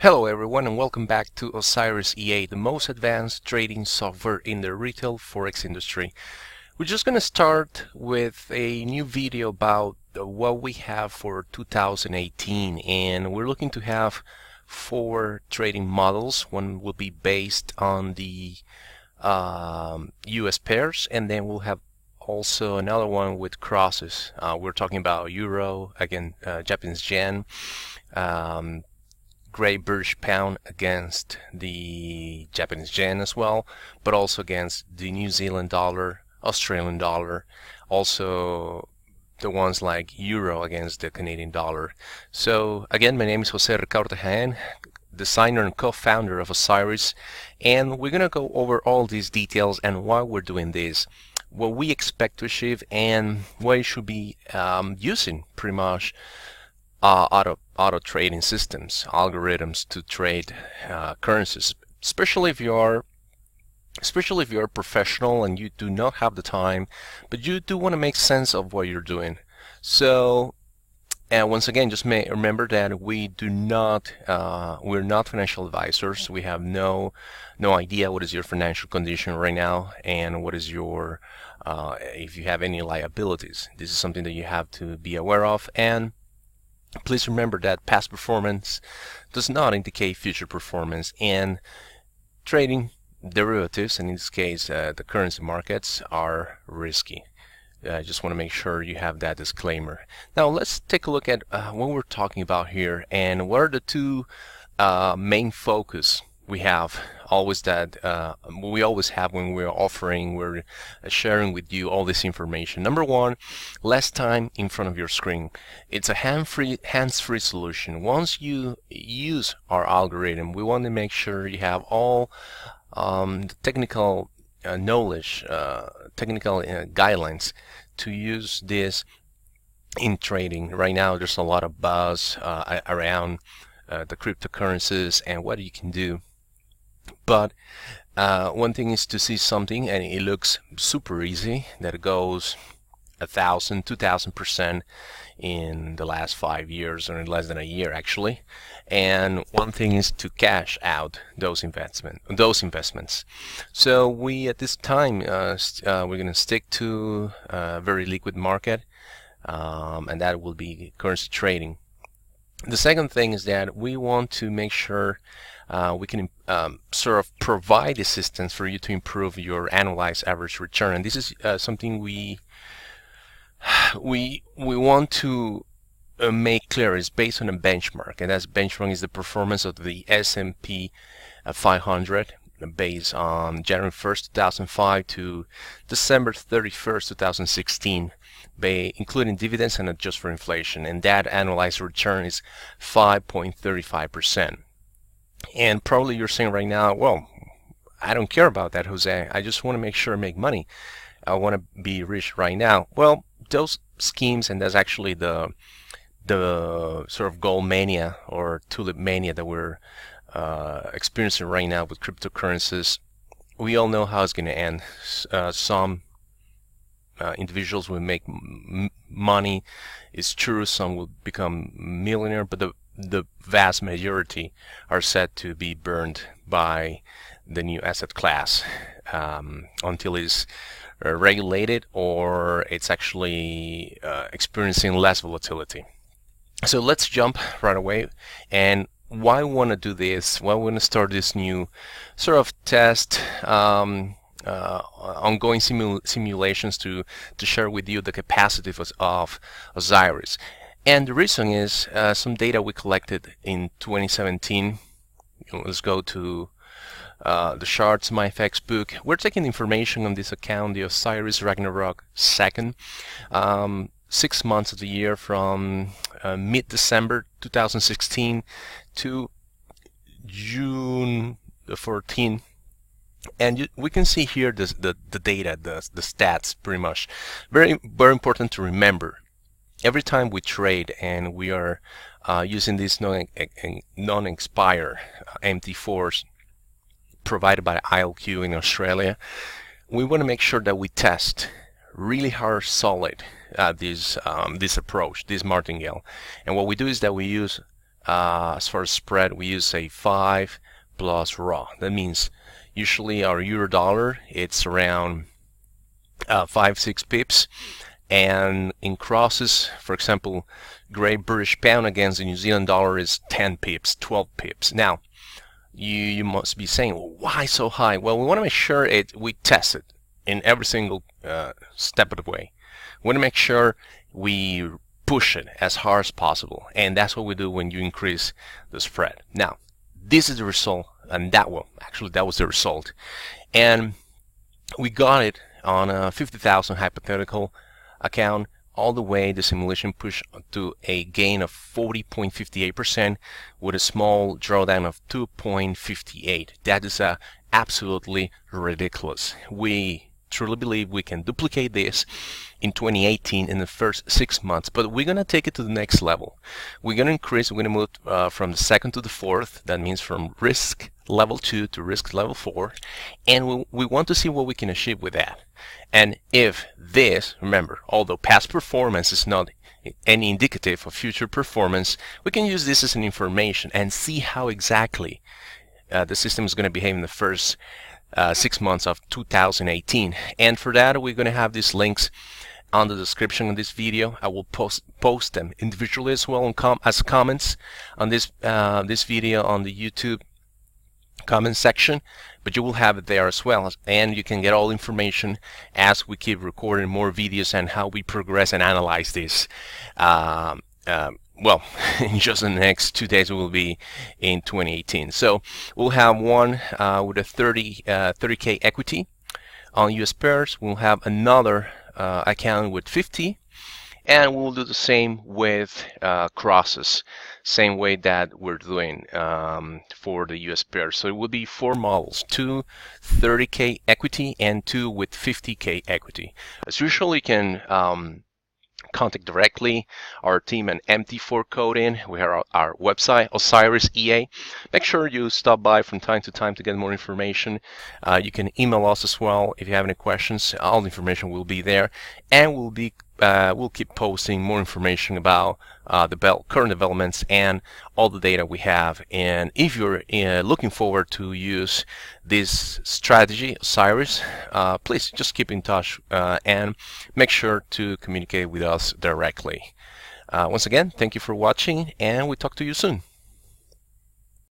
Hello everyone and welcome back to Osiris EA, the most advanced trading software in the retail Forex industry. We're just going to start with a new video about what we have for 2018, and we're looking to have 4 trading models. One will be based on the US pairs, and then we'll have also another one with crosses. We're talking about Euro, again Japanese Yen, Great British Pound against the Japanese Yen as well, but also against the New Zealand dollar, Australian dollar, also the ones like Euro against the Canadian dollar. So again, my name is Jose Ricardo Jaén, designer and co-founder of Osiris, and we're going to go over all these details and why we're doing this, what we expect to achieve, and what you should be using pretty much auto trading systems, algorithms to trade currencies, especially if you're a professional and you do not have the time, but you do want to make sense of what you're doing. So, and once again, just remember that we're not financial advisors. We have no idea what is your financial condition right now and what is your if you have any liabilities. This is something that you have to be aware of, and please remember that past performance does not indicate future performance, and trading derivatives, and in this case the currency markets, are risky. I just want to make sure you have that disclaimer. Now let's take a look at what we're talking about here, and what are the two main focus we have always have when we're sharing with you all this information. Number one, less time in front of your screen. It's a hands-free solution. Once you use our algorithm, we want to make sure you have all the technical knowledge, technical guidelines to use this in trading. Right now there's a lot of buzz around the cryptocurrencies and what you can do. But one thing is to see something and it looks super easy, that it goes 1,000, 2,000% in the last 5 years, or in less than a year actually. And one thing is to cash out those investments. So we at this time we're going to stick to a very liquid market, and that will be currency trading. The second thing is that we want to make sure we can sort of provide assistance for you to improve your annualized average return, and this is something we want to make clear is based on a benchmark, and that benchmark is the performance of the S&P 500 based on January 1st, 2005 to December 31st, 2016, including dividends and adjust for inflation, and that annualized return is 5.35%. And probably you're saying right now, well, I don't care about that, Jose. I just want to make sure I make money. I want to be rich right now. Well, those schemes, and that's actually the sort of gold mania or tulip mania that we're experiencing right now with cryptocurrencies, we all know how it's going to end. Some individuals will make money, it's true. Some will become millionaire, but the vast majority are set to be burned by the new asset class until it's regulated or it's actually experiencing less volatility. So let's jump right away. And why I want to do this, why I want to start this new sort of test, ongoing simulations to share with you the capacity of Osiris. And the reason is some data we collected in 2017. Let's go to the charts, MyFX book. We're taking information on this account, the Osiris Ragnarok 2nd, 6 months of the year from mid-December 2016 to June 14. And we can see here the data, the stats, pretty much. Very important to remember. Every time we trade and we are using these non-expire MT4s provided by ILQ in Australia, we want to make sure that we test really hard, solid this approach, this martingale. And what we do is that we use as far as spread, we use a 5 plus raw. That means usually our euro dollar, it's around 5-6 pips, and in crosses, for example, Great British Pound against the New Zealand dollar is 10 pips, 12 pips. Now, you must be saying, well, why so high? Well, we want to make sure we test it in every single step of the way. We want to make sure we push it as hard as possible, and that's what we do when you increase the spread. Now, this is the result, and that was the result, and we got it on a 50,000 hypothetical account. All the way the simulation pushed to a gain of 40.58% with a small drawdown of 2.58. That is absolutely ridiculous. We truly believe we can duplicate this in 2018 in the first 6 months, but we're going to take it to the next level. We're going to move from the second to the fourth. That means from risk level 2 to risk level 4, and we want to see what we can achieve with that. And if this, remember, although past performance is not any indicative of future performance, we can use this as an information and see how exactly the system is going to behave in the first 6 months of 2018. And for that, we're going to have these links on the description of this video. I will post them individually as well as comments on this video on the YouTube comment section, but you will have it there as well, and you can get all information as we keep recording more videos and how we progress and analyze this. Well, in just the next 2 days we will be in 2018. So we'll have one with a 30K equity on US pairs. We'll have another account with 50, and we'll do the same with crosses, same way that we're doing for the US pair. So it will be 4 models, 2 30K equity and 2 with 50K equity. As usual, you can contact directly our team and MT4 code in. We have our website, Osiris EA. Make sure you stop by from time to time to get more information. You can email us as well if you have any questions. All the information will be there, and we'll keep posting more information about the current developments and all the data we have. And if you're looking forward to use this strategy, Osiris, please just keep in touch and make sure to communicate with us directly. Once again, thank you for watching, and we'll talk to you soon.